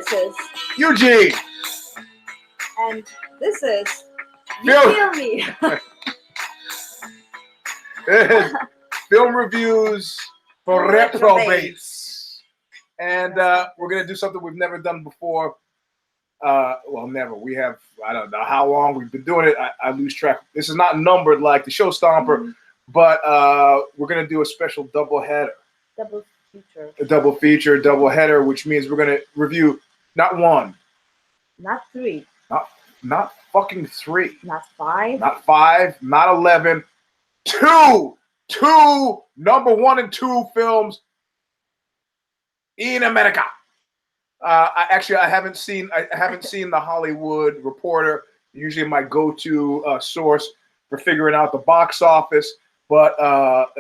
This is Eugene. And this is You Film, Feel Me. film reviews for Reprobates. And we're going to do something we've never done before. Well, never. We have, I don't know how long we've been doing it. I lose track. This is not numbered like the Show Stomper, but we're going to do a special double header. Double feature. A double feature, double header, which means we're going to review not one. Not three. Not fucking three. Not five. Not five. Not 11. Two number 1 and 2 films in America. I haven't seen the Hollywood Reporter. Usually my go-to source for figuring out the box office. But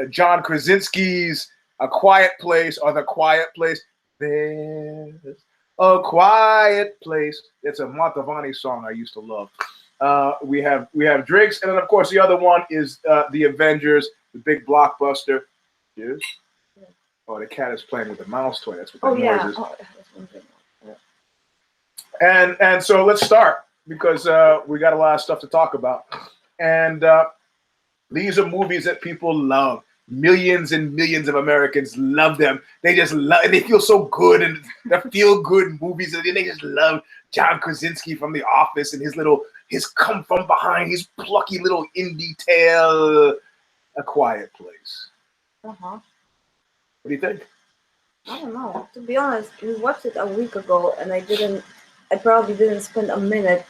John Krasinski's A Quiet Place or The Quiet Place. There's a quiet place. It's a Montavani song I used to love. We have drinks, and then of course the other one is the Avengers, the big blockbuster. Yes. Oh, the cat is playing with the mouse toy. That's what the noise is. Oh, and so let's start because we got a lot of stuff to talk about, and these are movies that people love. Millions and millions of Americans love them. They just love, and they feel so good, and they're feel-good movies, and they just love John Krasinski from The Office and his come from behind, his plucky little indie tale, A Quiet Place. What do you think? I don't know. To be honest, we watched it a week ago, and I probably didn't spend a minute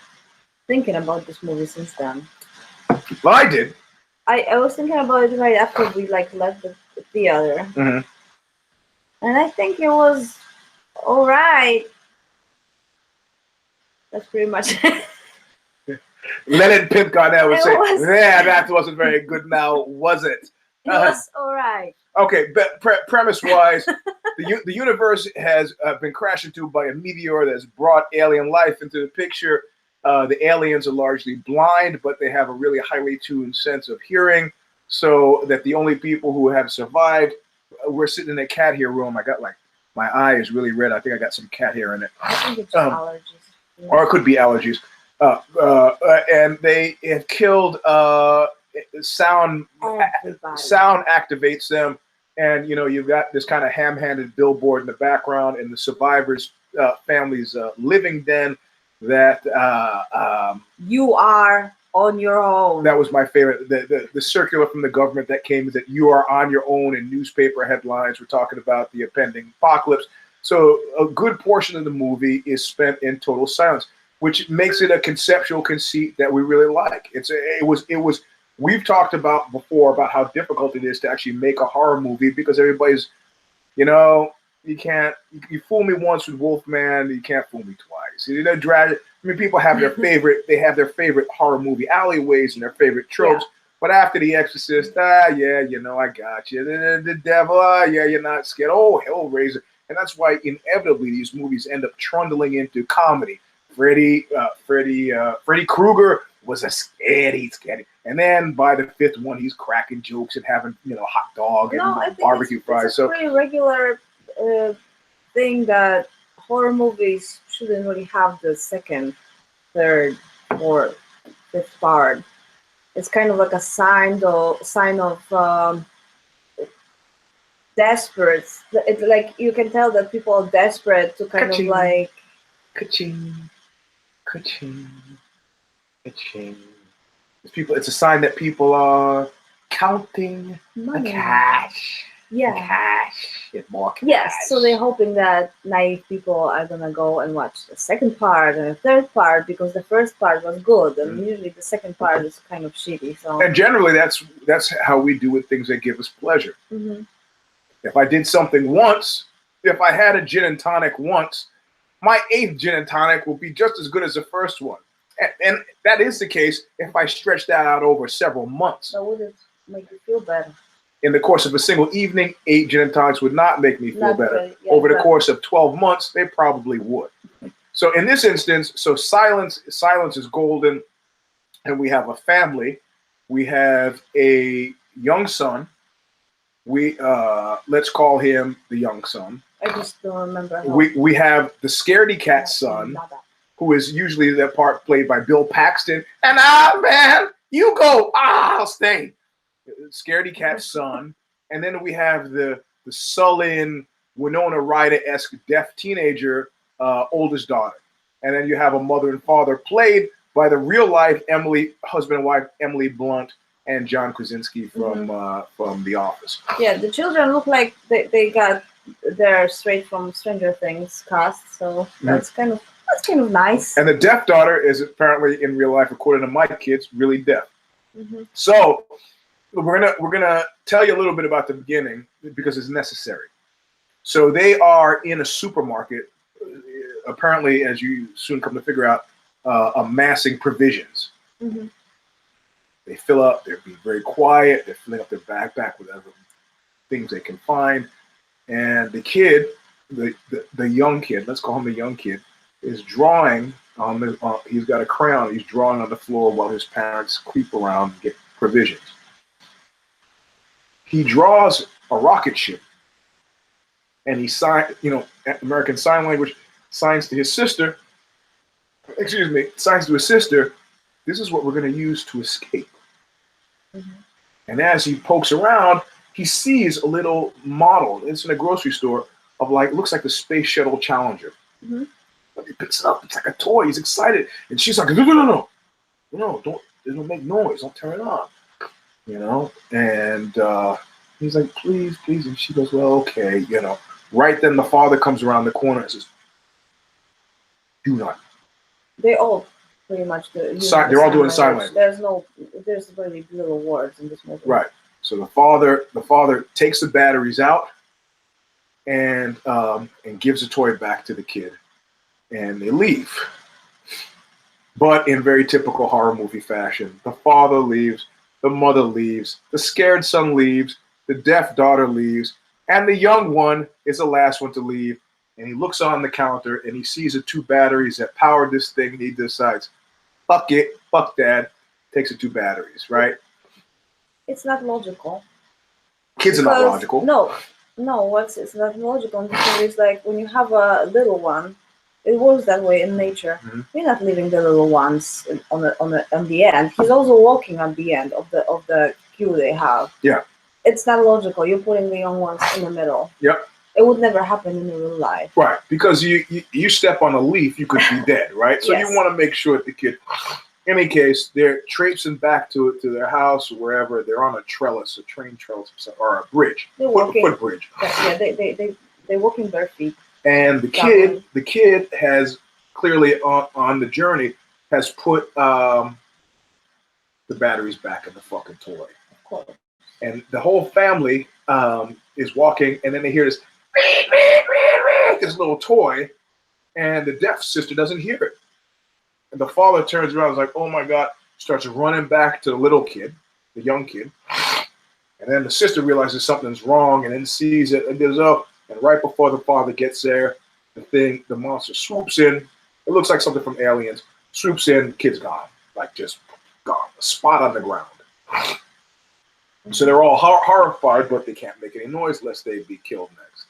thinking about this movie since then. Well, I did. I was thinking about it right after we left the theater, and I think it was all right. That's pretty much it. Leonard Pimp-Garnett would say, "Yeah, that wasn't very good. Now, was it?" It was all right. Okay, but premise-wise, the universe has been crashed into by a meteor that's brought alien life into the picture. The aliens are largely blind, but they have a really highly tuned sense of hearing, so that the only people who have survived, we're sitting in a cat hair room. I got my eye is really red. I think I got some cat hair in it. I think it's allergies. Or it could be allergies. And they have killed sound. Everybody. Sound activates them. And, you've got this kind of ham-handed billboard in the background and the survivors' family's living den that you are on your own. That was my favorite. The circular from the government that came that you are on your own in newspaper headlines. We're talking about the impending apocalypse. So a good portion of the movie is spent in total silence, which makes it a conceptual conceit that we really like. It was. We've talked about before about how difficult it is to actually make a horror movie because everybody's, you can't. You fool me once with Wolfman, you can't fool me twice. People have their favorite. They have their favorite horror movie alleyways and their favorite tropes. Yeah. But after The Exorcist, I got you. The devil, you're not scared. Oh, Hellraiser. And that's why inevitably these movies end up trundling into comedy. Freddy Krueger was a scary. And then by the 5th one, he's cracking jokes and having, hot dog and barbecue fries. It's a pretty regular thing that horror movies shouldn't really have the 2nd, 3rd, 4th, 5th part. It's kind of like a sign of desperate. It's like you can tell that people are desperate to kind of like ka-ching. It's a sign that people are counting the cash. Yeah. Cash. Get more cash. Yes, so they're hoping that naive people are gonna go and watch the 2nd part and the 3rd part because the 1st part was good, and usually the 2nd part is kind of shitty. So. And generally, that's how we do with things that give us pleasure. If I did something once, if I had a gin and tonic once, my 8th gin and tonic will be just as good as the 1st one. And that is the case if I stretch that out over several months. So would it make you feel better? In the course of a single evening, 8 gin and tonics would not make me feel better. Really, yeah, over the course of 12 months, they probably would. So in this instance, silence is golden, and we have a family. We have a young son, let's call him the young son. I just don't remember. We have the scaredy cat son, who is usually that part played by Bill Paxton. And man, you go, I'll stay. Scaredy cat son. And then we have the sullen Winona Ryder-esque deaf teenager, oldest daughter. And then you have a mother and father played by the real life husband and wife Emily Blunt and John Krasinski from The Office. Yeah, the children look like they're straight from Stranger Things cast, so that's kind of nice. And the deaf daughter is apparently in real life, according to my kids, really deaf. So we're gonna tell you a little bit about the beginning because it's necessary. So they are in a supermarket, apparently, as you soon come to figure out, amassing provisions. They fill up, they're being very quiet, they're filling up their backpack with other things they can find. And the kid, the young kid, let's call him the young kid, is drawing on he's got a crayon, he's drawing on the floor while his parents creep around and get provisions. He draws a rocket ship and he American Sign Language, signs to his sister, signs to his sister, this is what we're going to use to escape. And as he pokes around, he sees a little model. It's in a grocery store of looks like the Space Shuttle Challenger. But he picks it up. It's like a toy. He's excited, and she's like, "No, don't make noise. Don't turn it on." And he's like, "Please, please." And she goes, "Well, okay." Right then, the father comes around the corner and says, "Do not." They all pretty much do. They're all doing sign language. There's really little words in this movie. Right. So the father takes the batteries out and gives the toy back to the kid, and they leave. But in very typical horror movie fashion, the father leaves, the mother leaves, the scared son leaves, the deaf daughter leaves, and the young one is the last one to leave. And he looks on the counter and he sees the 2 batteries that power this thing. And he decides, fuck it, fuck dad, takes the 2 batteries, right? It's not logical. Kids are not logical. No, it's not logical. It's like when you have a little one, it works that way in nature. You're not leaving the little ones on the end. He's also walking at the end of the queue they have. Yeah. It's not logical. You're putting the young ones in the middle. Yep. It would never happen in real life. Right, because you step on a leaf, you could be dead, right? So Yes. You want to make sure that the kid, in any case, they're traipsing back to their house or wherever. They're on a trellis, a train trellis, or a bridge, footbridge. Yeah, they're walking bare feet. And the kid has clearly on the journey has put the batteries back in the fucking toy. Of course. And the whole family is walking, and then they hear this little toy, and the deaf sister doesn't hear it. And the father turns around and is like, oh my God, starts running back to the little kid, the young kid. And then the sister realizes something's wrong and then sees it and goes, oh, and right before the father gets there, the monster swoops in. It looks like something from Aliens. Swoops in, the kid's gone. Just gone. A spot on the ground. So they're all horrified, but they can't make any noise lest they be killed next.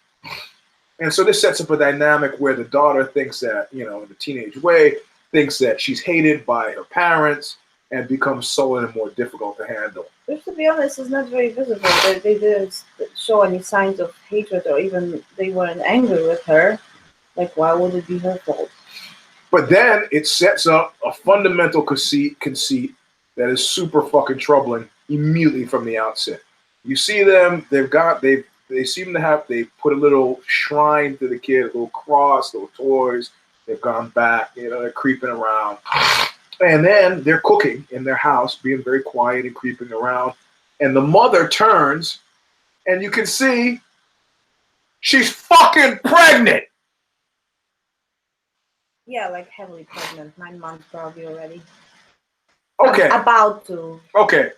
And so this sets up a dynamic where the daughter thinks that, in a teenage way, thinks that she's hated by her parents and becomes sullen and more difficult to handle. Which, to be honest, is not very visible. They didn't show any signs of hatred or even they weren't angry with her. Why would it be her fault? But then it sets up a fundamental conceit that is super fucking troubling immediately from the outset. You see them, they put a little shrine to the kid, a little cross, little toys. They've gone back, they're creeping around. And then they're cooking in their house, being very quiet and creeping around. And the mother turns, and you can see she's fucking pregnant. Yeah, heavily pregnant, 9 months probably already. Okay. About to. Okay.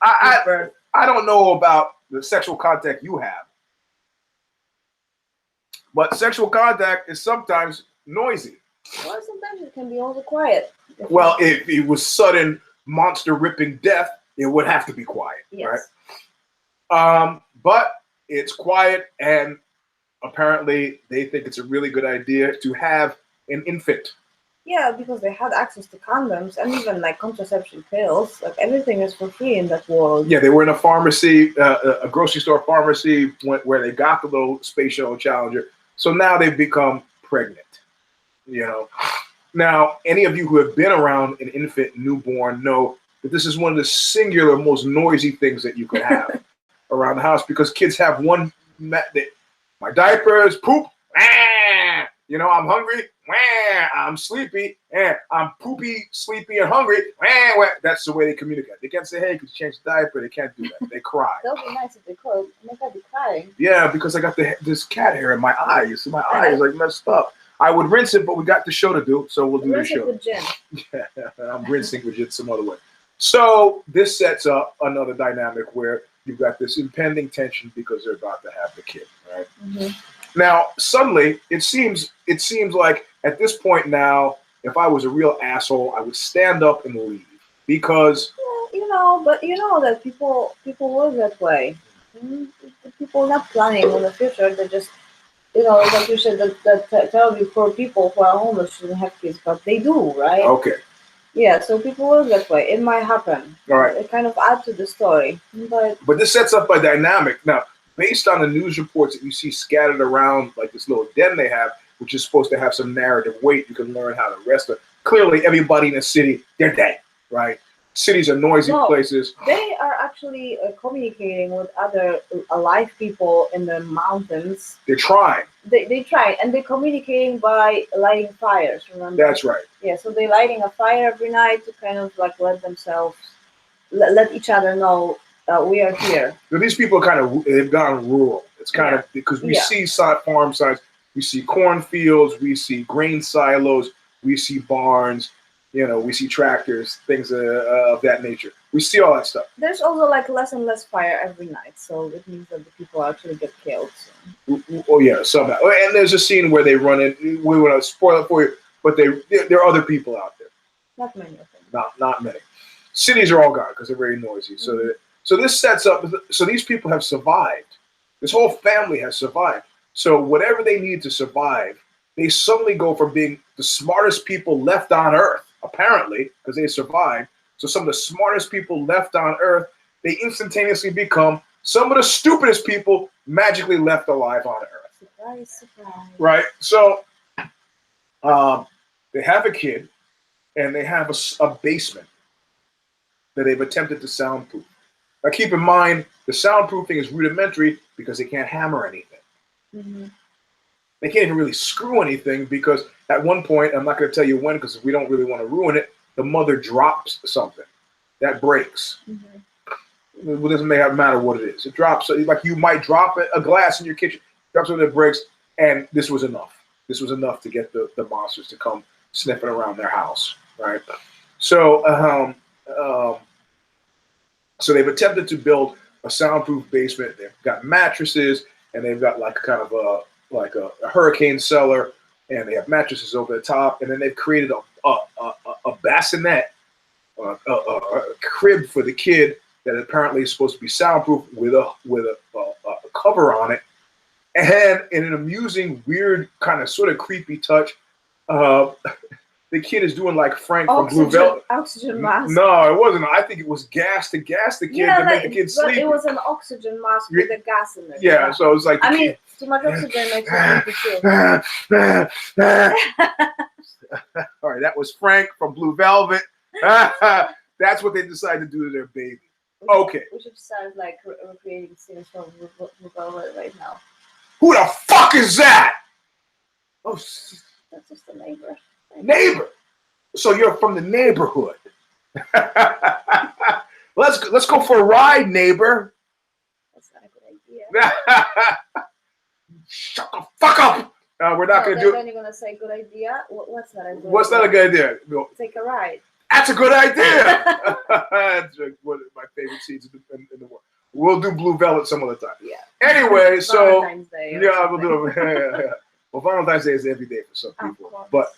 I don't know about the sexual contact you have, but sexual contact is sometimes noisy. Well, sometimes it can be also quiet. Well, if it was sudden monster ripping death, it would have to be quiet, yes. Right? But it's quiet, and apparently they think it's a really good idea to have an infant. Yeah, because they had access to condoms and even like contraception pills. Like everything is for free in that world. Yeah, they were in a pharmacy, a grocery store pharmacy, where they got the little space shuttle Challenger. So now they've become pregnant. You know, now any of you who have been around an infant newborn know that this is one of the singular most noisy things that you could have around the house, because kids have one my diapers, poop, you know, I'm hungry, I'm sleepy, I'm poopy, sleepy, and hungry. That's the way they communicate. They can't say, hey, could you change the diaper? They can't do that. They cry. That would be nice if they could. Make her be crying. Yeah, because I got this cat hair in my eye. You see, my eye is like messed up. I would rinse it, but we got the show to do, so we'll do the show. Rinse it with gin. Yeah, I'm rinsing with gin some other way. So this sets up another dynamic where you've got this impending tension because they're about to have the kid, right? Mm-hmm. Now, suddenly, it seems like at this point now, if I was a real asshole, I would stand up and leave, because but you know that people work that way. People not planning on the future. They just, like you said, that terribly poor people who are homeless shouldn't have kids, but they do, right? Okay. Yeah, so people work that way. It might happen. All right. It kind of adds to the story, but this sets up a dynamic now. Based on the news reports that you see scattered around, like this little den they have, which is supposed to have some narrative weight, you can learn how to arrest them. Clearly, everybody in the city, they're dead, right? Cities are noisy places. They are actually communicating with other alive people in the mountains. They're trying. They try, and they're communicating by lighting fires, remember? That's right. Yeah, so they're lighting a fire every night to kind of like let each other know we are here. So these people they've gone rural. It's kind of because we see farm signs, we see cornfields, we see grain silos, we see barns, we see tractors, things of that nature. We see all that stuff. There's also like less and less fire every night, so it means that the people actually get killed. So. Oh yeah, somehow. And there's a scene where they run in. We want to spoil it for you, but there are other people out there. Not many of them. Not many. Cities are all gone because they're very noisy. Mm-hmm. So this sets up. So these people have survived. This whole family has survived. So whatever they need to survive, they suddenly go from being the smartest people left on Earth, apparently, because they survived. So some of the smartest people left on Earth, they instantaneously become some of the stupidest people magically left alive on Earth. Surprise, surprise. Right. So they have a kid, and they have a basement that they've attempted to soundproof. Now, keep in mind, the soundproofing is rudimentary because they can't hammer anything. Mm-hmm. They can't even really screw anything because at one point, I'm not going to tell you when because we don't really want to ruin it, the mother drops something. That breaks. Mm-hmm. It doesn't matter what it is. It drops. Like you might drop a glass in your kitchen, drop something that breaks, and this was enough. This was enough to get the monsters to come sniffing around their house, right? So, so they've attempted to build a soundproof basement. They've got mattresses, and they've got like kind of a hurricane cellar, and they have mattresses over the top, and then they've created a bassinet, a crib for the kid that apparently is supposed to be soundproof with a cover on it, and in an amusing, weird, kind of sort of creepy touch, the kid is doing like Frank from Blue Velvet. Oxygen mask. No, it wasn't. I think it was gas to gas the kid to make the kid sleep. It was an oxygen mask with a gas in it. Yeah, so it was like. Too much oxygen makes you sleepy All right, that was Frank from Blue Velvet. That's what they decided to do to their baby. Okay. We should start like recreating scenes from Blue Velvet right now. Who the fuck is that? Oh, that's just a neighbor. Neighbor. So you're from the neighborhood. Let's go for a ride, neighbor. That's not a good idea. Shut the fuck up. We're not going to do it. Then you're going to say good idea. What's not a good idea? What's not a good idea? No. Take a ride. That's a good idea. That's one of my favorite scenes in the world. We'll do Blue Velvet some other time. Yeah. Anyway, so Valentine's Day. Yeah, we'll do it. Yeah. Well, Valentine's Day is every day for some people, but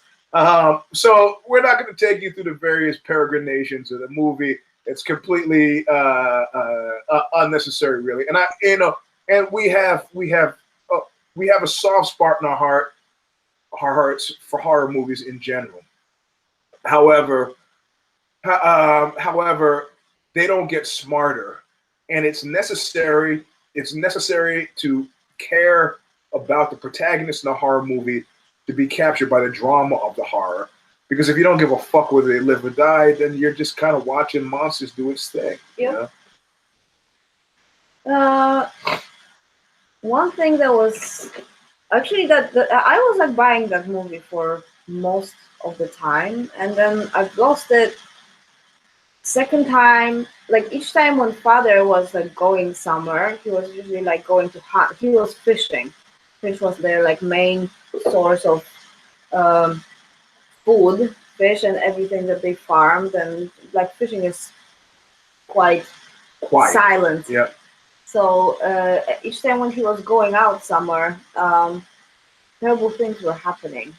so we're not going to take you through the various peregrinations of the movie. It's completely unnecessary, really. And and we have a soft spot in our hearts for horror movies in general. However, however, they don't get smarter, and it's necessary. It's necessary to care about the protagonist in a horror movie to be captured by the drama of the horror. Because if you don't give a fuck whether they live or die, then you're just kind of watching monsters do its thing. Yep. One thing that was actually that I was like buying that movie for most of the time, and then I've lost it. Second time, like each time when father was like going somewhere, he was usually like going to hunt. He was fishing. Fish was their like main source of um, food, fish and everything that they farmed, and like fishing is quite Quiet. silent. Yeah. So each time when he was going out somewhere, terrible things were happening.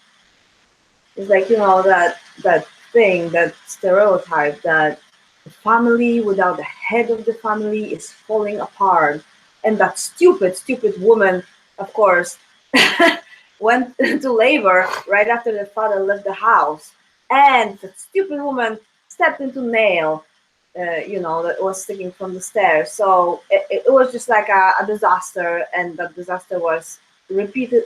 It's like, you know, that thing, that stereotype that the family without the head of the family is falling apart, and that stupid woman, of course, went to labor right after the father left the house, and the stupid woman stepped into nail, you know, that was sticking from the stairs. So it was just like a disaster, and that disaster was repeated.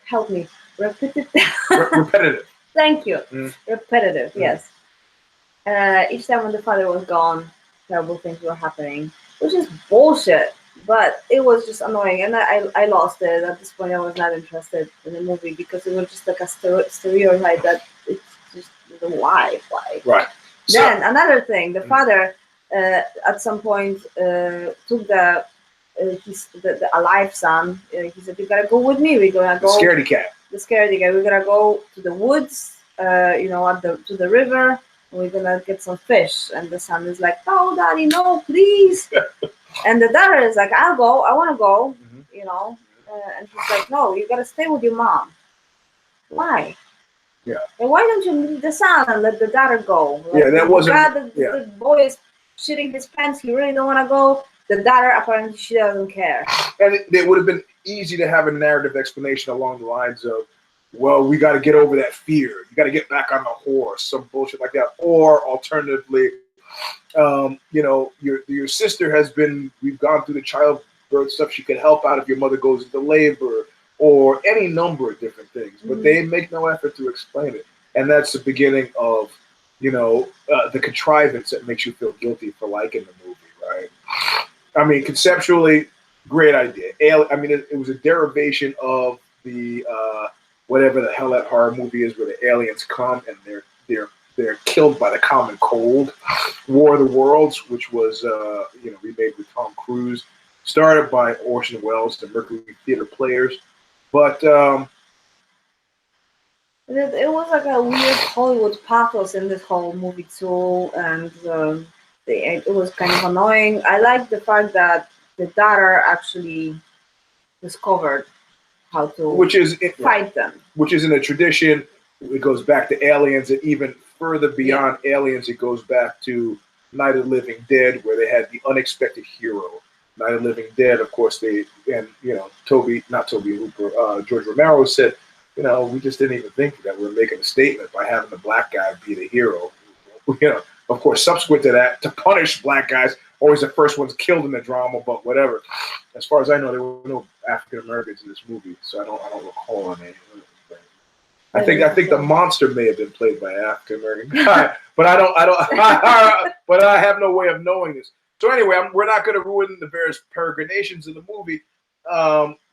Help me, repeated. Repetitive. Thank you. Mm. Repetitive. Yes. Each time when the father was gone, terrible things were happening, which is bullshit. But it was just annoying, and I lost it. At this point, I was not interested in the movie because it was just like a stereotype that it's just why. Right. Then another thing, the father at some point took the alive son. He said, "You gotta go with me. We're gonna go." The scaredy cat. The scaredy cat. We're gonna go to the woods. You know, to the river. And we're gonna get some fish. And the son is like, "No, daddy, no, please." And the daughter is like, "I'll go. I want to go." Mm-hmm. You know. And he's like, "No, you gotta stay with your mom." Why? Yeah. And why don't you leave the son and let the daughter go? Like, yeah, that wasn't. The boy is shitting his pants. He really don't want to go. The daughter apparently she doesn't care. And it would have been easy to have a narrative explanation along the lines of, well, we got to get over that fear. You got to get back on the horse, some bullshit like that. Or alternatively, you know, your sister has been. We've gone through the childbirth stuff. She could help out if your mother goes into labor, or any number of different things. But they make no effort to explain it, and that's the beginning of, you know, the contrivance that makes you feel guilty for liking the movie, right? I mean, conceptually, great idea. I mean, it was a derivation of the whatever the hell that horror movie is, where the aliens come and they're killed by the common cold. War of the Worlds, which was you know, remade with Tom Cruise, started by Orson Welles, the Mercury Theater Players, but it was like a weird Hollywood pathos in this whole movie too, and it was kind of annoying. I like the fact that the daughter actually discovered how to fight them. Which is in a tradition. It goes back to Aliens, and even further beyond Aliens, it goes back to Night of the Living Dead, where they had the unexpected hero. Night of the Living Dead, of course, you know, George Romero said, you know, we just didn't even think that we were making a statement by having the black guy be the hero. You know, of course, subsequent to that, to punish black guys, always the first ones killed in the drama, but whatever. As far as I know, there were no African Americans in this movie, so I don't recall any. I think the monster may have been played by an African American guy, but but I have no way of knowing this. So anyway, we're not going to ruin the various peregrinations of the movie,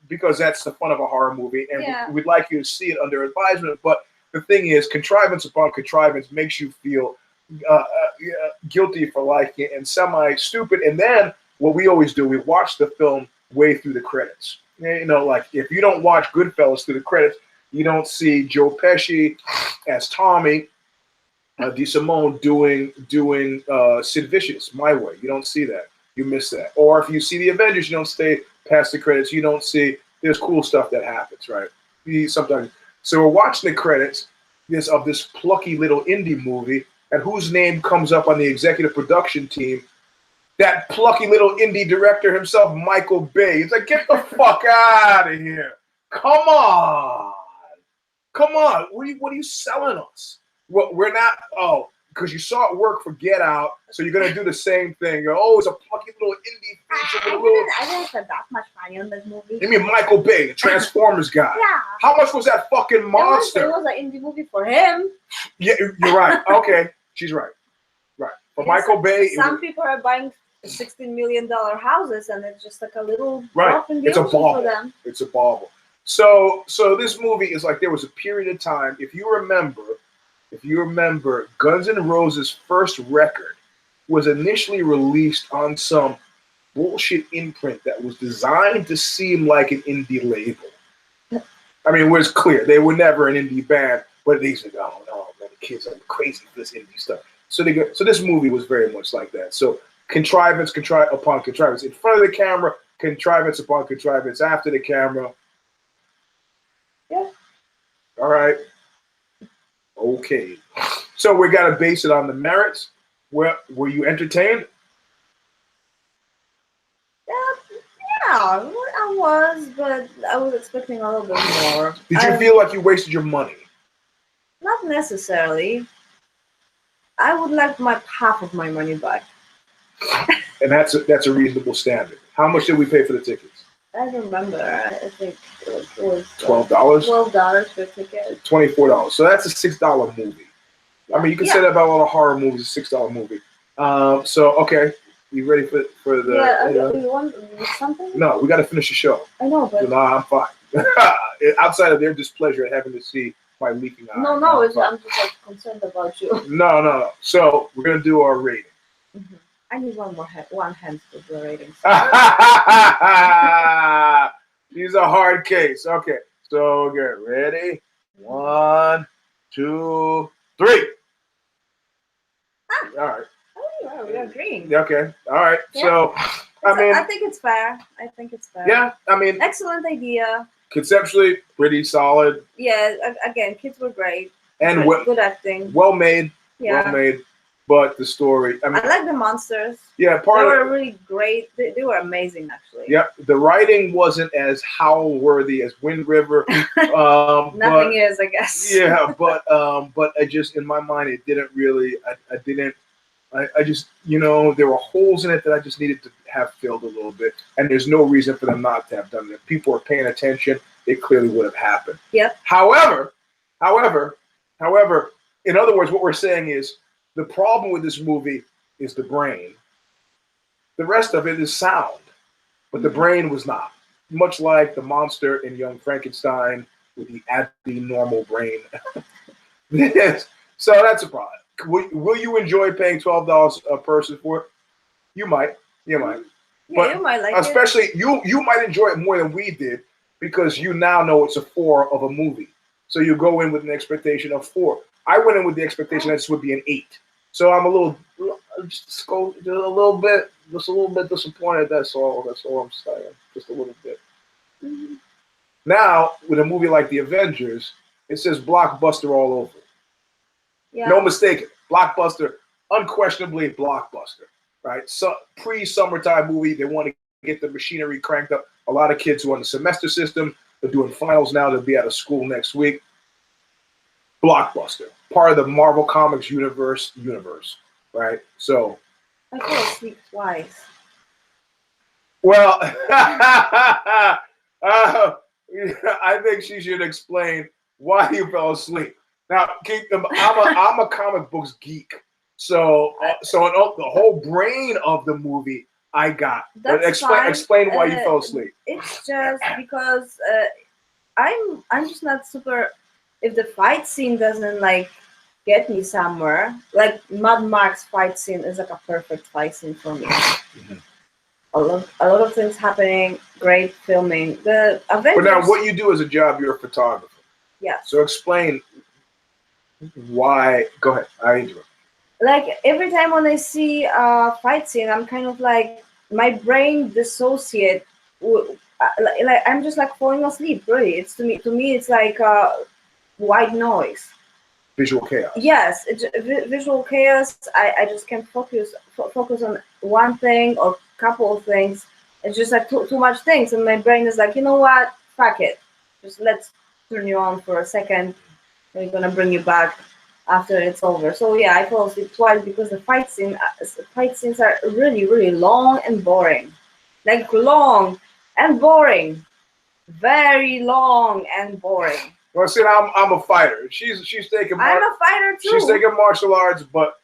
because that's the fun of a horror movie, and we'd like you to see it under advisement. But the thing is, contrivance upon contrivance makes you feel guilty for liking it and semi-stupid. And then what we always do, we watch the film way through the credits. You know, like if you don't watch Goodfellas through the credits, you don't see Joe Pesci as Tommy, DeSimone doing Sid Vicious, My Way. You don't see that. You miss that. Or if you see the Avengers, you don't stay past the credits. You don't see there's cool stuff that happens, right? Sometimes. So we're watching the credits of this plucky little indie movie, and whose name comes up on the executive production team. that plucky little indie director himself, Michael Bay. He's like, get the fuck out of here. Come on. Come on. What are you selling us? We're not, because you saw it work for Get Out, so you're going to do the same thing. It's a plucky little indie feature. I didn't spend that much money on this movie. You mean Michael Bay, the Transformers guy? Yeah. How much was that fucking monster? It was an indie movie for him. Yeah, you're right. Okay, she's right. Right. For Michael Bay. Some people are buying $16 million houses, and it's just like a little right. drop in the It's a ocean bauble. for them. It's a bauble. So this movie is like there was a period of time, if you remember, Guns N' Roses' first record was initially released on some bullshit imprint that was designed to seem like an indie label. I mean, it was clear they were never an indie band, but they said, "Oh no, man, the kids are crazy for this indie stuff." So this movie was very much like that. So contrivance upon contrivance in front of the camera, contrivance upon contrivance after the camera. Yeah. All right. Okay. So we got to base it on the merits. Were you entertained? Yeah, I was, but I was expecting a little bit more. Did you feel like you wasted your money? Not necessarily. I would like half of my money back. And that's a reasonable standard. How much did we pay for the tickets? I don't remember. I think it was $12. $12 for a ticket. $24. So that's a $6 movie. Yeah. I mean, you can say that about a lot of horror movies. A $6 movie. So okay, you ready for the? Yeah. You want something? No, we got to finish the show. I know, but no, I'm fine. Outside of their displeasure at having to see my leaking eye. No, I'm just like concerned about you. No. So we're gonna do our rating. Mm-hmm. I need one hand for the ratings. She's a hard case. Okay, so get ready. 1, 2, 3. All right. Oh, we're agreeing. Okay. All right. Yeah. So, I think it's fair. Yeah. I mean, excellent idea. Conceptually, pretty solid. Yeah. Again, kids were great. And good acting. Well made. Yeah. Well made. But the story. I like the monsters. Yeah. They were really great. They were amazing, actually. Yeah. The writing wasn't as howl-worthy as Wind River. Nothing is, I guess. Yeah, but I just, in my mind, it didn't really. I just, there were holes in it that I just needed to have filled a little bit, and there's no reason for them not to have done it. If people were paying attention, it clearly would have happened. Yep. However, in other words, what we're saying is the problem with this movie is the brain. The rest of it is sound, but the brain was not. Much like the monster in Young Frankenstein with the abnormal brain. So that's a problem. Will you enjoy paying $12 a person for it? You might. Yeah, but you might like especially it. You might enjoy it more than we did because you now know it's a 4 of a movie. So you go in with an expectation of 4. I went in with the expectation that this would be an 8. So I'm just a little bit disappointed. That's all I'm saying. Just a little bit. Mm-hmm. Now, with a movie like The Avengers, it says blockbuster all over. Yeah. No mistake. Blockbuster, unquestionably blockbuster, right? So pre-summertime movie, they want to get the machinery cranked up. A lot of kids who are on the semester system, they're doing finals now. They'll be out of school next week. Blockbuster, part of the Marvel Comics universe, right? So I fell asleep twice. Well, I think she should explain why you fell asleep. Now, I'm a comic books geek, so the whole brain of the movie I got. That's explain why you fell asleep. It's just because I'm just not super. If the fight scene doesn't get me somewhere, like Mad Max fight scene is like a perfect fight scene for me. Mm-hmm. A lot of things happening, great filming. The Avengers. But now, what you do as a job, you're a photographer. Yeah. So explain why. Go ahead. I interrupt. Like every time when I see a fight scene, I'm kind of like my brain dissociate. Like I'm just like falling asleep. Really, it's to me it's like white noise. Visual chaos. Yes, visual chaos. I just can't focus on one thing or couple of things. It's just like too much things, and my brain is like, you know what? Fuck it. Just let's turn you on for a second. We're gonna bring you back after it's over. So yeah, I fell asleep twice because the fight scenes are really, really long and boring. Like long and boring, very long and boring. Well, see, I'm a fighter. She's taking. I'm a fighter too. She's taking martial arts, but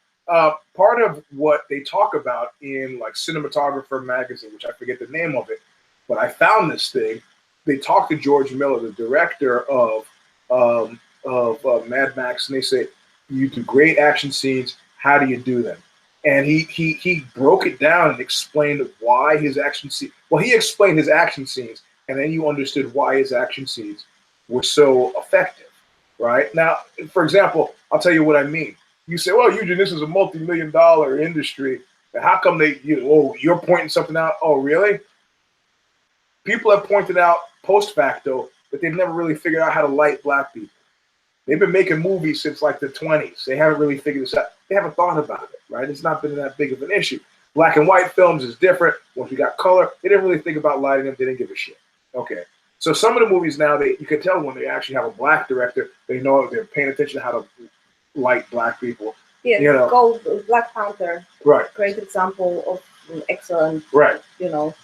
part of what they talk about in like Cinematographer magazine, which I forget the name of it, but I found this thing. They talked to George Miller, the director of Mad Max, and they say, "You do great action scenes. How do you do them?" And he broke it down and explained why his action scene. Well, he explained his action scenes, and then you understood why his action scenes were so effective. Right now, for example, I'll tell you what I mean. You say, "Well, Eugene, this is a multi-million-dollar industry. How come you're pointing something out? Oh, really?" People have pointed out post facto that they've never really figured out how to light black people. They've been making movies since like the 20s. They haven't really figured this out. They haven't thought about it, right? It's not been that big of an issue. Black and white films is different. Once we got color, they didn't really think about lighting them. They didn't give a shit. Okay. So some of the movies now, you can tell when they actually have a black director, they know they're paying attention to how to light black people. Yeah, you know. Gold, Black Panther. Right. Great example of excellent, right.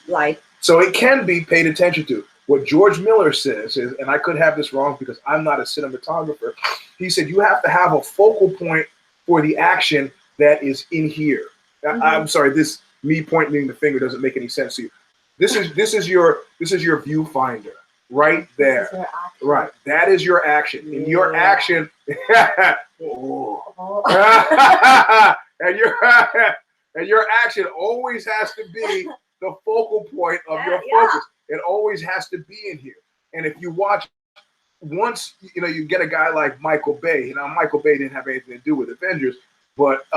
Light. So it can be paid attention to. What George Miller says is, and I could have this wrong because I'm not a cinematographer, he said you have to have a focal point for the action that is in here. Mm-hmm. I'm sorry, this me pointing the finger doesn't make any sense to you. This is your viewfinder right there. Right. That is your action. In your action and your action always has to be the focal point of your focus. It always has to be in here. And if you watch once, you get a guy like Michael Bay. Michael Bay didn't have anything to do with Avengers, but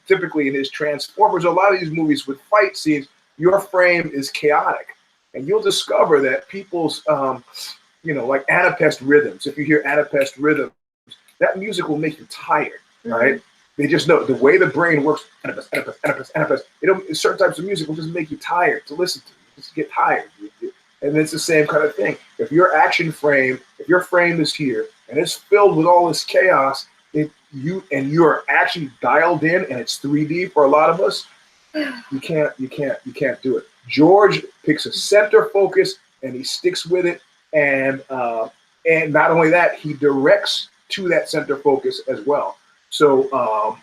typically in his Transformers, a lot of these movies with fight scenes, your frame is chaotic. And you'll discover that people's, like Anapest rhythms, if you hear Anapest rhythms, that music will make you tired, right? Mm-hmm. They just know the way the brain works. Anapest. Certain types of music will just make you tired to listen to. You just get tired. And it's the same kind of thing. If your frame is here and it's filled with all this chaos, you're actually dialed in and it's 3D for a lot of us, you can't do it. George picks a center focus and he sticks with it, and not only that, he directs to that center focus as well. So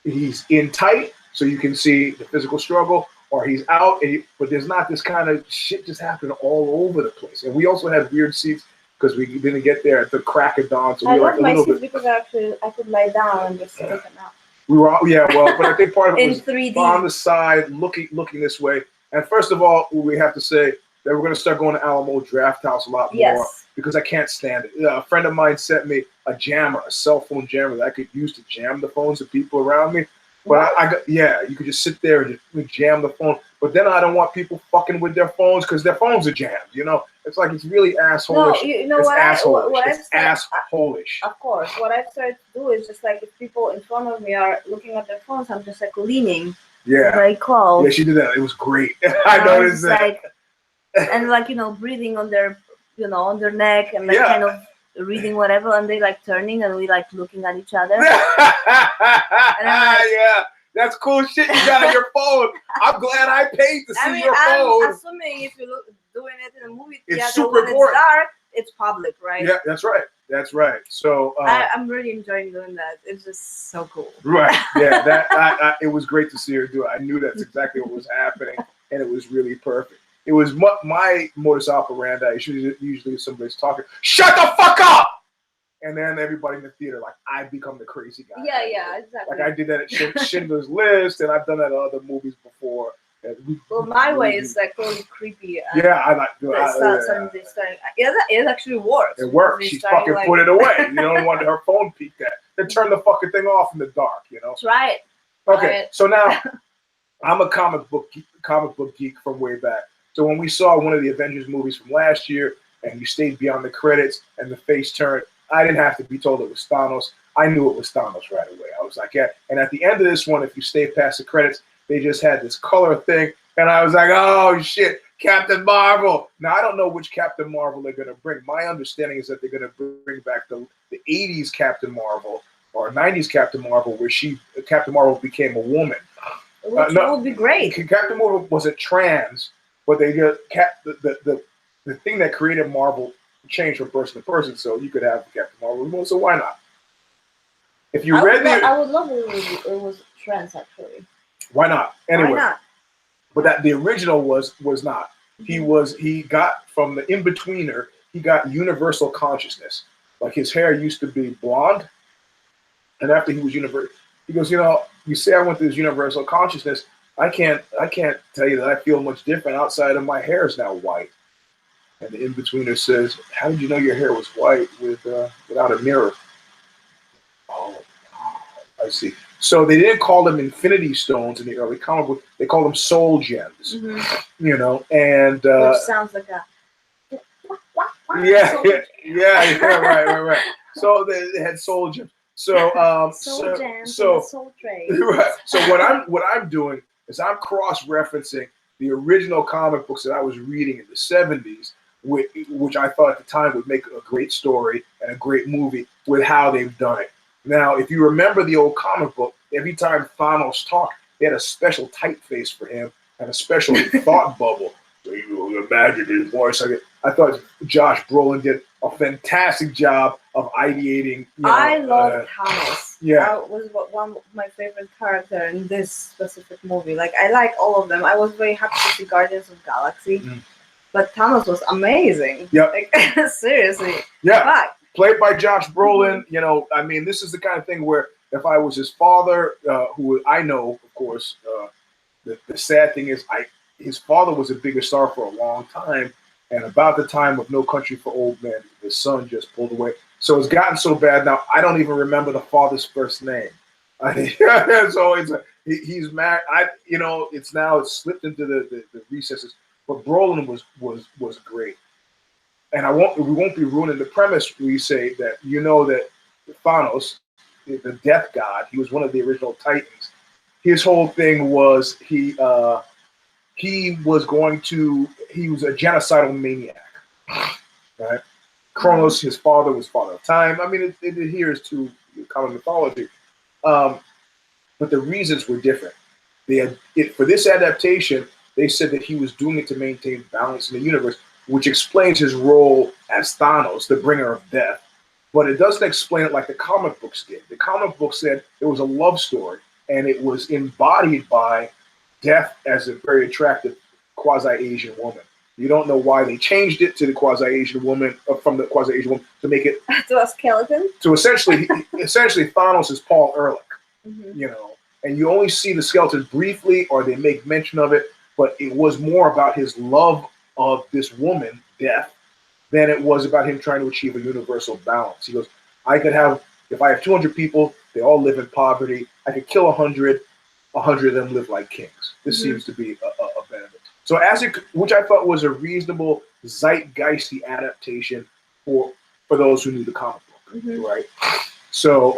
he's in tight, so you can see the physical struggle, or he's out, but there's not this kind of shit just happening all over the place. And we also had weird seats because we didn't get there at the crack of dawn. So we were like a little bit. Because I could lie down and just take a nap. We were but I think part of it in was 3D. On the side, looking this way. And first of all, we have to say that we're going to start going to Alamo Draft House a lot more because I can't stand it. A friend of mine sent me a jammer, a cell phone jammer that I could use to jam the phones of people around me. But you could just sit there and just jam the phone. But then I don't want people fucking with their phones because their phones are jammed. It's like it's really assholish. No, it's assholish. Of course, what I've started to do is just like if people in front of me are looking at their phones, I'm just like leaning. Yeah. Very close. Yeah, she did that. It was great. I noticed that. And breathing on their, on their neck and kind of reading whatever, and they turning and we looking at each other. And I'm that's cool shit you got on your phone. I'm glad I paid to see your phone. I'm assuming if you're doing it in a movie theater, it's super important. It's dark, it's public, right? Yeah, that's right. So I'm really enjoying doing that. It's just so cool. Right. Yeah. It was great to see her do it. I knew that's exactly what was happening, and it was really perfect. It was my modus operandi. Usually somebody's talking, shut the fuck up! And then everybody in the theater, I become the crazy guy. Yeah, exactly. I did that at Schindler's List, and I've done that in other movies before. My way is totally creepy. I like it actually works. It works. She fucking put it away. You don't want her phone peeked at. Then turn the fucking thing off in the dark. Try it. Okay, so now I'm a comic book geek from way back. So when we saw one of the Avengers movies from last year, and you stayed beyond the credits, and the face turned, I didn't have to be told it was Thanos. I knew it was Thanos right away. I was like, yeah. And at the end of this one, if you stay past the credits, they just had this color thing, and I was like, oh shit, Captain Marvel. Now I don't know which Captain Marvel they're gonna bring. My understanding is that they're gonna bring back the '80s Captain Marvel or '90s Captain Marvel, where Captain Marvel became a woman. Which would be great. Captain Marvel wasn't trans, but they just the thing that created Marvel changed from person to person, so you could have Captain Marvel. So why not? If you read I would love it was trans actually. Why not? Anyway, why not? But the original was not. He got from the in-betweener, he got universal consciousness. Like his hair used to be blonde, and after he was universal, he goes, you say I went through this universal consciousness. I can't tell you that I feel much different outside of my hair is now white. And the in-betweener says, how did you know your hair was white without a mirror? Oh, I see. So they didn't call them Infinity Stones in the early comic book. They called them Soul Gems. And which sounds like a right. So they had Soul Gems. So Soul Train. Right. So what I'm doing is I'm cross-referencing the original comic books that I was reading in the '70s, which I thought at the time would make a great story and a great movie, with how they've done it. Now, if you remember the old comic book, every time Thanos talked, they had a special typeface for him and a special thought bubble. So you imagine his voice. I thought Josh Brolin did a fantastic job of ideating. I love Thanos. Yeah, that was one of my favorite characters in this specific movie. Like I like all of them. I was very happy to see Guardians of the Galaxy, but Thanos was amazing. Yeah, like, seriously. Yeah, played by Josh Brolin. I mean, this is the kind of thing where if I was his father, who I know, of course, the sad thing is his father was a bigger star for a long time, and about the time of No Country for Old Men, his son just pulled away. So it's gotten so bad now, I don't even remember the father's first name. So he's mad. It's slipped into the recesses. But Brolin was great, and we won't be ruining the premise. We say that that Thanos, the Death God, he was one of the original Titans. His whole thing was he was a genocidal maniac, right? Kronos, his father, was father of time. I mean, it adheres to common mythology, but the reasons were different. For this adaptation, they said that he was doing it to maintain balance in the universe, which explains his role as Thanos, the bringer of death. But it doesn't explain it like the comic books did. The comic book said it was a love story, and it was embodied by Death as a very attractive quasi-Asian woman. You don't know why they changed it to the quasi-Asian woman, from the quasi-Asian woman, to make it to a skeleton. To essentially Thanos is Paul Ehrlich, and you only see the skeleton briefly, or they make mention of it, but it was more about his love of this woman, Death, than it was about him trying to achieve a universal balance. He goes, if I have 200 people, they all live in poverty, I could kill 100 of them live like kings. This seems to be a benefit. So which I thought was a reasonable zeitgeisty adaptation for those who knew the comic book, right? So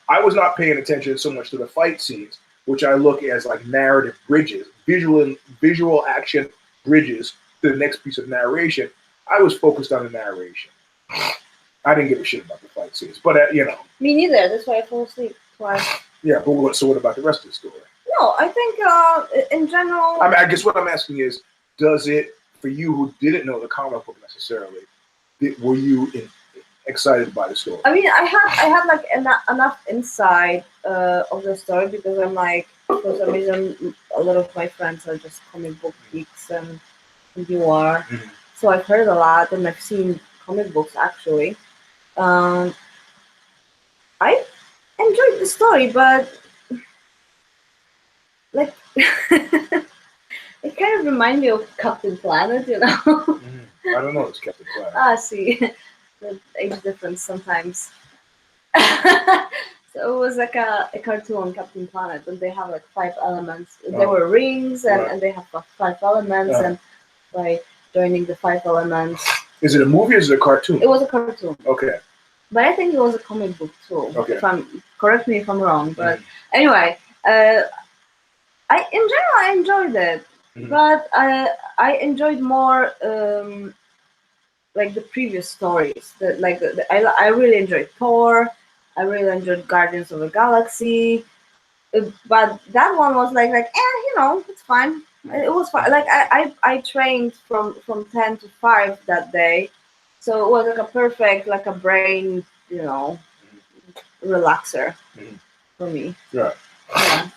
I was not paying attention so much to the fight scenes, which I look as like narrative bridges, visual action bridges to the next piece of narration. I was focused on the narration. I didn't give a shit about the fight scenes, but Me neither. That's why I fell asleep twice. Yeah, but what about the rest of the story? No, I think in general. I mean, I guess what I'm asking is, does it, for you who didn't know the comic book necessarily, were you excited by the story? I mean, I had like enough insight of the story, because I'm like, for some reason, a lot of my friends are just comic book geeks, and you are. So I've heard a lot, and I've seen comic books actually. I enjoyed the story, but like it kind of reminded me of Captain Planet, I don't know, it's Captain Planet. See, the age difference sometimes. So it was like a cartoon, Captain Planet, and they have like 5 elements. There were rings, and they have 5 elements, and by joining the 5 elements. Is it a movie or is it a cartoon? It was a cartoon. Okay. But I think it was a comic book too. Okay. Correct me if I'm wrong, but anyway, In general I enjoyed it, Mhm. but I enjoyed more like the previous stories. I really enjoyed Thor. I really enjoyed Guardians of the Galaxy. But that one was it's fine. It was fine. Like I trained from 10 to 5 that day, so it was like a perfect like a brain relaxer Mhm. for me. Yeah. Yeah,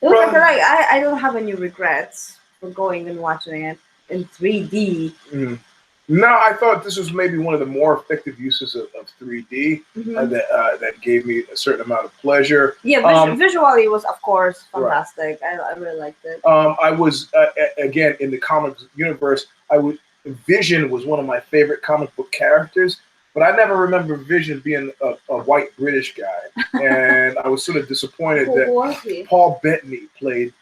it was Well, I don't have any regrets for going and watching it in 3D. mhm. No, I thought this was maybe one of the more effective uses of 3D Hmm. that gave me a certain amount of pleasure. Yeah, visually it was of course Right. fantastic. I really liked it. I was again in the comics universe. Vision was one of my favorite comic book characters, but I never remember Vision being a white British guy, and I was sort of disappointed Who that was he? Paul Bettany played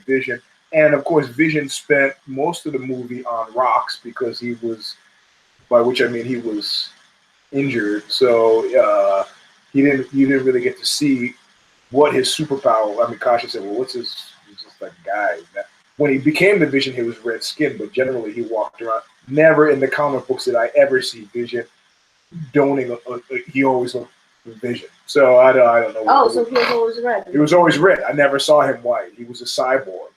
Vision, and of course Vision spent most of the movie on rocks because he was, by which I mean he was injured, so you didn't really get to see what his superpower. I mean, Kasia said, "Well, what's his?" He's just like a guy. When he became the Vision, he was red skinned, but generally he walked around. Never in the comic books did I ever see Vision donning. He always looked Vision. So I don't know. Oh, so he was always red He in the was always movie. red. I never saw him white. He was a cyborg,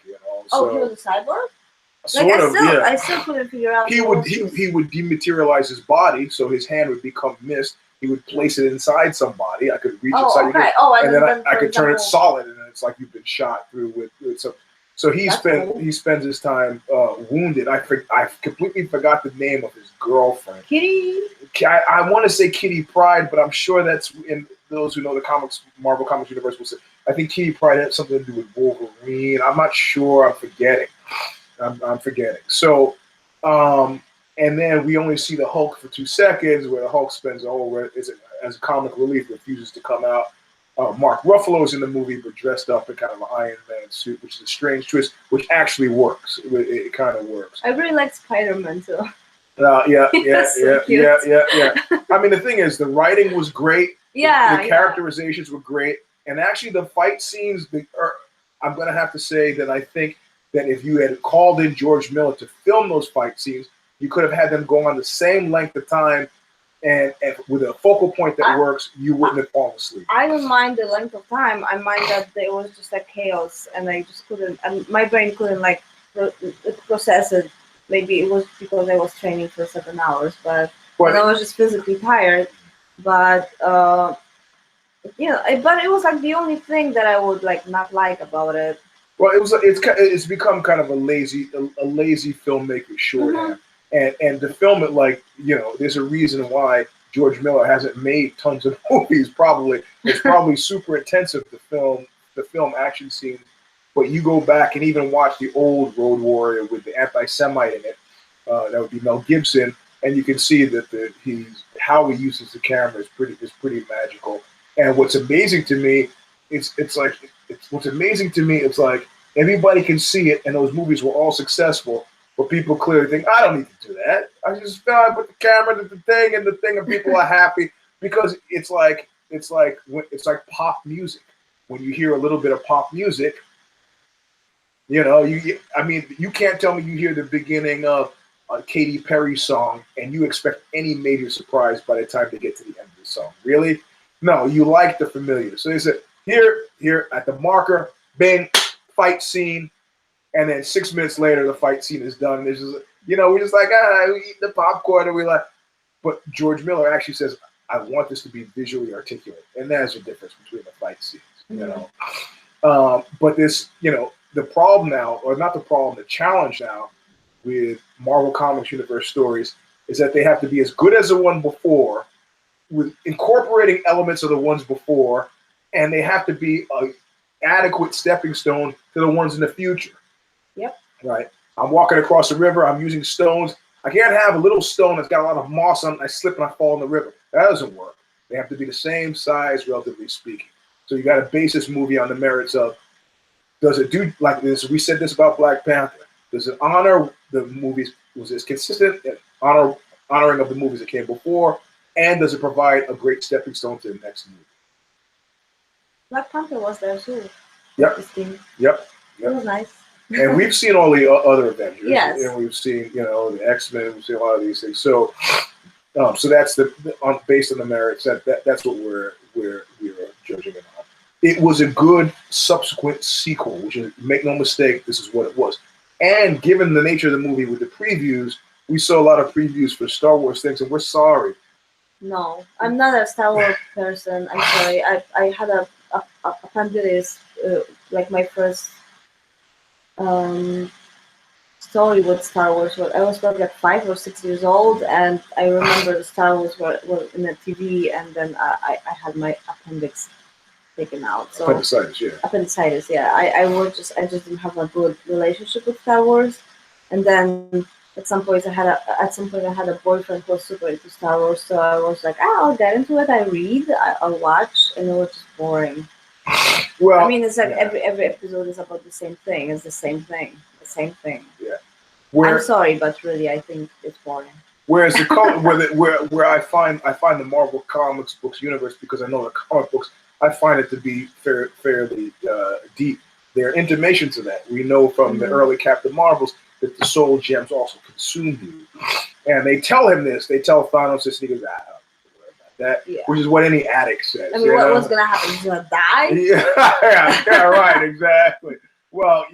Oh, he So was a cyborg. Like sort of, yeah. I still couldn't figure out He what would was his. he would dematerialize his body, so his hand would become mist. He would place it inside somebody. I could reach inside Oh, your hand, okay. Oh, and and then then I for could turn it example, solid, and then it's like you've been shot through with some. So that's cool. he spends his time wounded. I completely forgot the name of his girlfriend. Kitty. I want to say Kitty Pryde, but I'm sure that's in those who know the comics, Marvel Comics universe will say. I think Kitty Pryde had something to do with Wolverine. I'm not sure. I'm forgetting. I'm forgetting. So, and then we only see the Hulk for 2 seconds, where the Hulk spends the whole as a comic relief, refuses to come out. Mark Ruffalo's in the movie, but dressed up in kind of an Iron Man suit, which is a strange twist, which actually works. It kind of works. I really like Spider-Man too. Yeah, yeah, That's so yeah, cute. yeah, yeah, yeah. I mean, the thing is, the writing was great. Yeah, The yeah. characterizations were great, and actually, the fight scenes. I'm going to have to say that I think that if you had called in George Miller to film those fight scenes, you could have had them go on the same length of time, and with a focal point that works, you wouldn't have fallen asleep. I don't mind the length of time. I mind that it was just like chaos, and I just couldn't. And my brain couldn't like process it. Maybe it was because I was training for 7 hours, but and I was just physically tired. But but it was like the only thing that I would like not like about it. Well, it's become kind of a lazy filmmaker shorthand, and to film it like there's a reason why George Miller hasn't made tons of movies. Probably it's probably super intensive to film action scenes, but you go back and even watch the old Road Warrior with the anti-Semite in it. That would be Mel Gibson, and you can see that how he uses the camera is pretty magical. And what's amazing to me, what's amazing to me. It's like everybody can see it, and those movies were all successful. But people clearly think I don't need to do that. I just put the camera to the thing, and people are happy because it's like pop music. When you hear a little bit of pop music, I mean, you can't tell me you hear the beginning of a Katy Perry song and you expect any major surprise by the time they get to the end of the song. Really? No, you like the familiar. So they said, here at the marker, bang, fight scene, and then 6 minutes later the fight scene is done. There's just, we're just like, we eat the popcorn and we like. But George Miller actually says, I want this to be visually articulate, and there's a difference between the fight scenes. But the problem now, or not the problem, the challenge now with Marvel Comics Universe stories is that they have to be as good as the one before, with incorporating elements of the ones before, and they have to be an adequate stepping stone to the ones in the future. Yep. Right. I'm walking across the river. I'm using stones. I can't have a little stone that's got a lot of moss on it. I slip and I fall in the river. That doesn't work. They have to be the same size, relatively speaking. So you got to base this movie on the merits of, does it do like this? We said this about Black Panther. Does it honor the movies? Was it consistent in honoring of the movies that came before? And does it provide a great stepping stone to the next movie? Black Panther was there too. Yep. Yep. It was nice. And we've seen all the other Avengers. Yes. And we've seen, the X-Men. We've seen a lot of these things. So, so that's based on the merits. That's what we're judging it on. It was a good subsequent sequel, which is, make no mistake, this is what it was. And given the nature of the movie with the previews, we saw a lot of previews for Star Wars things, and we're sorry. No, I'm not a Star Wars person. I'm sorry. I had a appendicitis, like my first story with Star Wars. I was probably like 5 or 6 years old, and I remember the Star Wars were in the TV, and then I had my appendix taken out. So Appendicitis, yeah. Appendicitis, yeah. I just didn't have a good relationship with Star Wars, and then at some point I had a boyfriend who was super into Star Wars, so I was like, I'll get into it. I read, I'll watch, and it was just boring. Well, I mean, it's like every episode is about the same thing. It's the same thing. The same thing. Yeah. I'm sorry, but really, I think it's boring. Whereas the where I find the Marvel Comics books universe, because I know the comic books, I find it to be fairly deep. There are intimations of that. We know from the early Captain Marvels that the soul gems also consume you, and they tell him this. They tell Thanos this, and he goes, "I don't worry about that," which is what any addict says. I mean, what's gonna happen? He's gonna die? yeah, right, exactly. Well,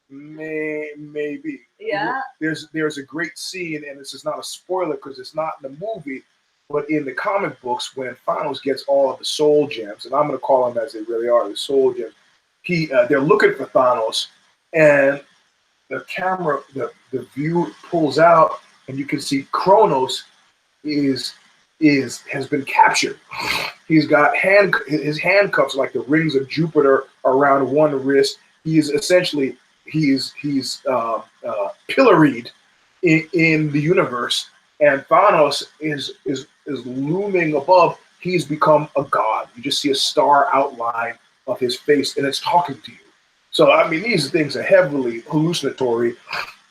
maybe. Yeah. There's a great scene, and this is not a spoiler because it's not in the movie, but in the comic books, when Thanos gets all of the soul gems, and I'm going to call them as they really are, the soul gems. They're looking for Thanos, and the camera, the view pulls out, and you can see Kronos has been captured. He's got his handcuffs like the rings of Jupiter around one wrist. He is essentially he's pilloried in the universe, and Thanos is looming above. He's become a god. You just see a star outline of his face, and it's talking to you. So I mean, these things are heavily hallucinatory,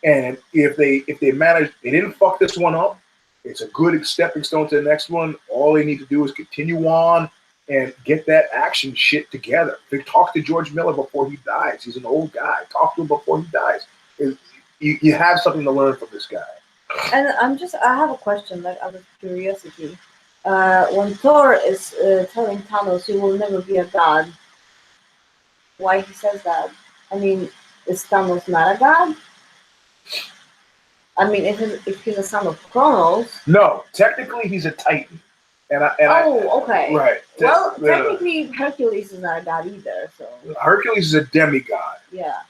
and if they manage, they didn't fuck this one up. It's a good stepping stone to the next one. All they need to do is continue on and get that action shit together. They talk to George Miller before he dies. He's an old guy. Talk to him before he dies. You have something to learn from this guy. And I have a question, like out of curiosity. When Thor is telling Thanos, "You will never be a god," why he says that? I mean, is Thanos not a god? I mean, if he's a son of Kronos. No, technically he's a Titan. Okay. Right. Well, technically Hercules is not a god either. So Hercules is a demigod. Yeah.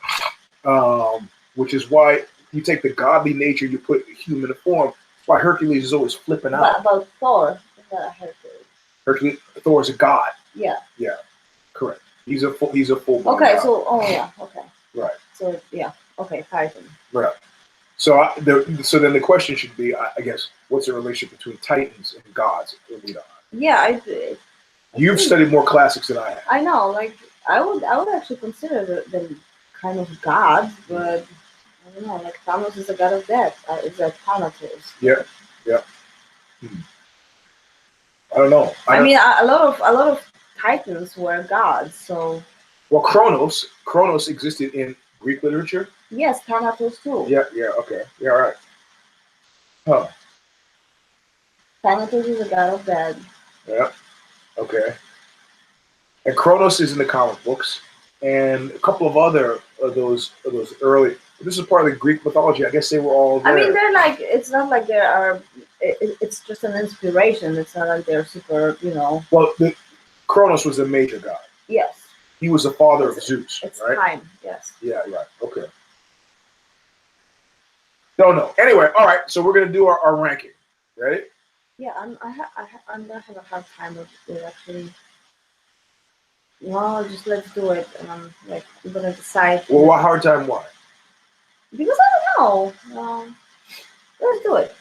Which is why you take the godly nature, you put the human form. That's why Hercules is always flipping out. What about Thor? Is that a Hercules? Thor is a god. Yeah. Yeah. Correct. He's a full. Okay. God. So okay. Right. So yeah. Okay. Titan. Right. So then the question should be, I guess, what's the relationship between Titans and gods? Yeah, You've studied more classics than I have. I know. Like I would actually consider them kind of gods, but I don't know. Like Thanos is a god of death. Is that Thanatos? Yeah. I don't know. I mean, a lot of Titans were gods. So. Well, Kronos existed in Greek literature. Yes, Thanatos too. Yeah, okay. Yeah, all right. Huh. Thanatos is a god of death. Yeah, okay. And Kronos is in the comic books, and a couple of other of those early. This is part of the Greek mythology. I guess they were all there. I mean, they're like, it's not like there are. It's just an inspiration. It's not like they're super, Well, Kronos was the major god. Yes. He was the father of Zeus, it's right? Time, yes. Yeah, right. Okay. Don't know. Anyway, all right. So we're gonna do our ranking. Ready? Yeah, I'm gonna have a hard time with it actually. Well, just let's do it, and I'm gonna decide. Well, what hard time? Why? Because I don't know. Let's do it.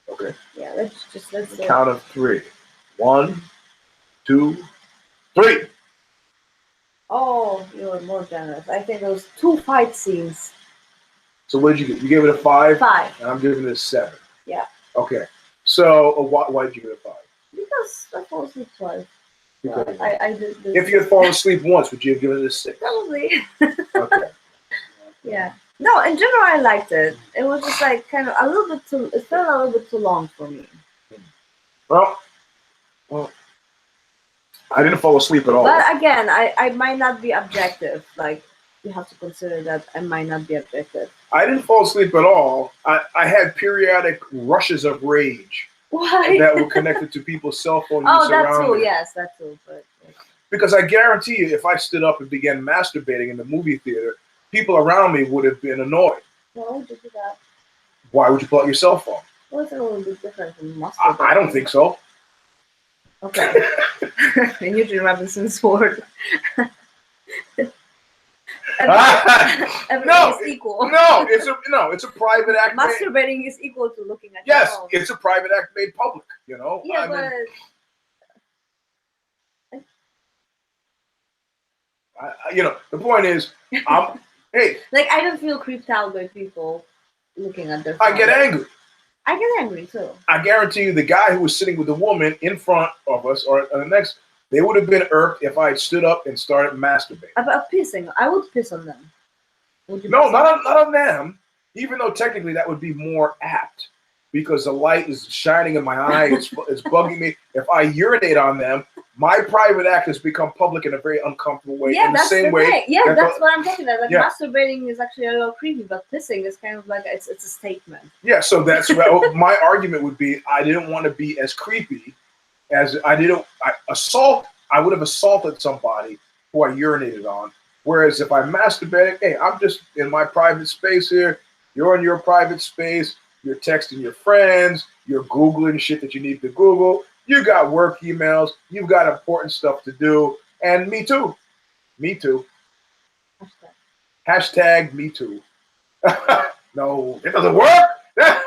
Okay. Yeah, let's do it. Count of 3. 1, 2, 3. Oh, you were more generous. I think those 2 fight scenes. So what did you get? You gave it a 5? 5. And I'm giving it a 7. Yeah. Okay. So why did you give it a 5? Because I fall asleep twice. I did this. If you had fallen asleep once, would you have given it a 6? Probably. Okay. Yeah. No, in general, I liked it. It was just like kind of a little bit too. It felt a little bit too long for me. Well, I didn't fall asleep at all. But again, I might not be objective. Like you have to consider that I might not be objective. I didn't fall asleep at all. I had periodic rushes of rage. Why? That were connected to people's cell phone use Oh, that around too. me. Yes, that too. But because I guarantee you, if I stood up and began masturbating in the movie theater, people around me would have been annoyed. why would you do that? Why would you pull out your cell phone? Well, it's a little bit different from masturbating. I don't think so. Okay. In Eugene Robinson's word. Everything is equal. No, it's a private act. Masturbating is equal to looking at yes, your phone. it's a private act made public. You know. Yeah, the point is, hey. Like I don't feel creeped out by people looking at their phone. I get angry. I get angry too. I guarantee you, the guy who was sitting with the woman in front of us or the next, they would have been irked if I had stood up and started masturbating. About pissing, I would piss on them. Would you no, not on them. Even though technically that would be more apt because the light is shining in my eye, it's bugging me. If I urinate on them, my private act has become public in a very uncomfortable way. Yeah, in that's the same the way. thing. Yeah, that's what I'm talking about. Like yeah. masturbating is actually a little creepy, but pissing is kind of like it's a statement. Yeah, so that's my argument would be. I didn't want to be as creepy as I would have assaulted somebody who I urinated on. Whereas if I masturbated, hey, I'm just in my private space here. You're in your private space. You're texting your friends. You're Googling shit that you need to Google. You got work emails. You've got important stuff to do. And me too. Me too. Hashtag me too. No, it doesn't work. That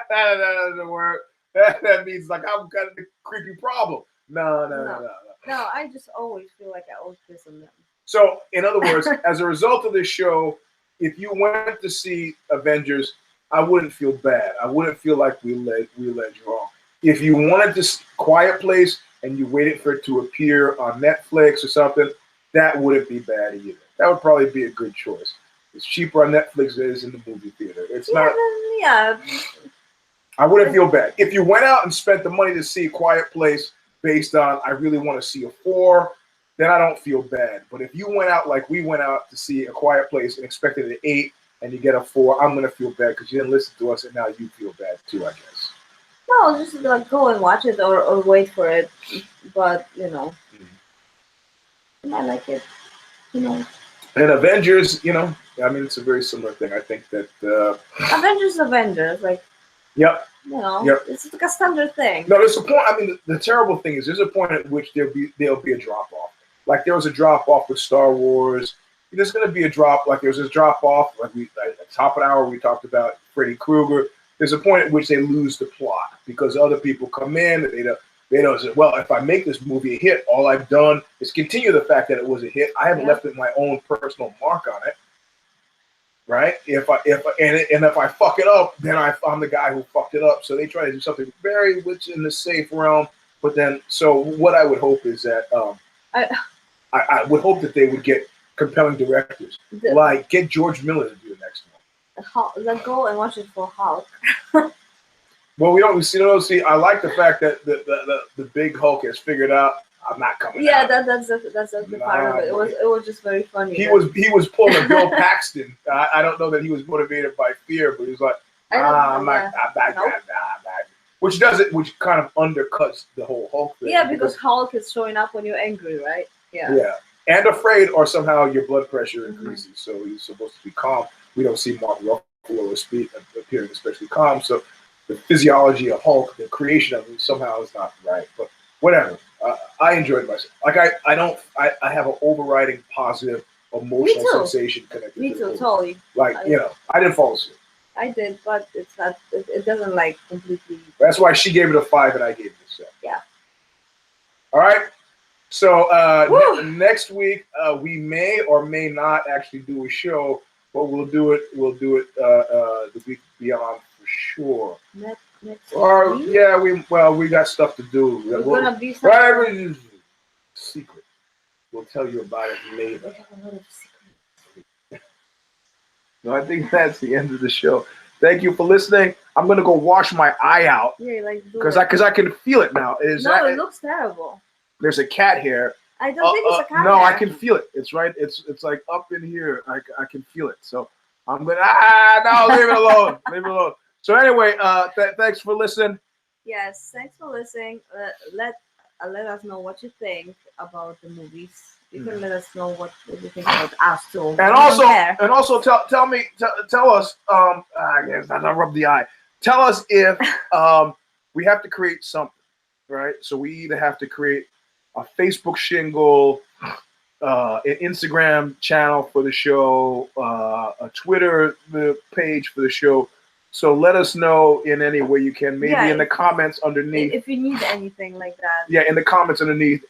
doesn't work. That means like I've got a creepy problem. No. No, I just always feel like I always piss on them. So, in other words, as a result of this show, if you went to see Avengers, I wouldn't feel bad. I wouldn't feel like we led you wrong. If you wanted this Quiet Place and you waited for it to appear on Netflix or something, that wouldn't be bad either. That would probably be a good choice. It's cheaper on Netflix than it is in the movie theater. It's not. Yeah. I wouldn't feel bad. If you went out and spent the money to see a Quiet Place based on I really want to see a 4, then I don't feel bad. But if you went out like we went out to see A Quiet Place and expected an 8 and you get a 4, I'm going to feel bad because you didn't listen to us and now you feel bad too, I guess. No, just like go and watch it or wait for it. But, I like it. And Avengers, I mean, it's a very similar thing. I think that... Avengers, like... Yep. Yep. It's like a standard thing. No, there's a point. I mean, the terrible thing is there's a point at which there'll be a drop off. Like there was a drop off with Star Wars. There's going to be a drop. Like there's this drop off. Like at the top of the hour we talked about Freddy Krueger. There's a point at which they lose the plot because other people come in. And they don't say, well, if I make this movie a hit, all I've done is continue the fact that it was a hit. I haven't left it my own personal mark on it. Right? If I fuck it up, then I'm the guy who fucked it up. So they try to do something very which in the safe realm. But then, so what I would hope is that I would hope that they would get compelling directors, like get George Miller to do the next one. Let's go and watch it for Hulk. Well, we don't see. I like the fact that the big Hulk has figured out. I'm not coming. Yeah, that's the part of it. It was just very funny. He was pulling a Bill Paxton. I don't know that he was motivated by fear, but he was like, I'm back. Which kind of undercuts the whole Hulk thing. Yeah, because Hulk is showing up when you're angry, right? Yeah. Yeah, and afraid, or somehow your blood pressure increases. So he's supposed to be calm. We don't see Mark Ruffalo appearing especially calm. So the physiology of Hulk, the creation of him, somehow is not right. But whatever. I enjoyed myself. Like I have an overriding positive emotional sensation connected. Me to too, the totally. Like I didn't fall asleep. I did, but it's not. It doesn't like completely. That's why she gave it a 5 and I gave it a 7. Yeah. All right. So next week we may or may not actually do a show, but we'll do it. We'll do it the week beyond for sure. next Or week. yeah, we got stuff to do. We're We'll, gonna be whatever somewhere. is secret. We'll tell you about it We later. have a lot of secrets. So I think that's the end of the show. Thank you for listening. I'm gonna go wash my eye out Yeah, like do because it. I can feel it now. No, it looks terrible. There's a cat here. I don't think it's a cat No, I hair. can feel it. It's right. It's like up in here. I can feel it. So I'm gonna no, leave it alone. Leave it alone. So anyway, thanks for listening. Yes, thanks for listening. Let us know what you think about the movies. You can let us know what you think about us too. And also tell us I guess I rub the eye. Tell us if we have to create something, right? So we either have to create a Facebook shingle, an Instagram channel for the show, a Twitter page for the show. So let us know in any way you can, maybe in the comments underneath. If you need anything like that. Yeah, in the comments underneath,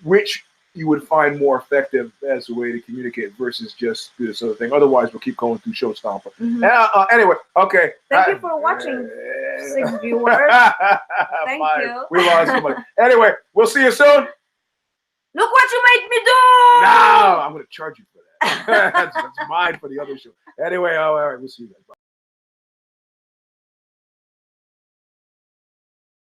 which you would find more effective as a way to communicate versus just do this other thing. Otherwise, we'll keep going through Showstopper. Anyway, okay. Thank you for watching, 6 viewers. Thank you. We lost somebody. Anyway, we'll see you soon. Look what you made me do! No, I'm going to charge you for that. That's mine for the other show. Anyway, all right, we'll see you guys. Bye.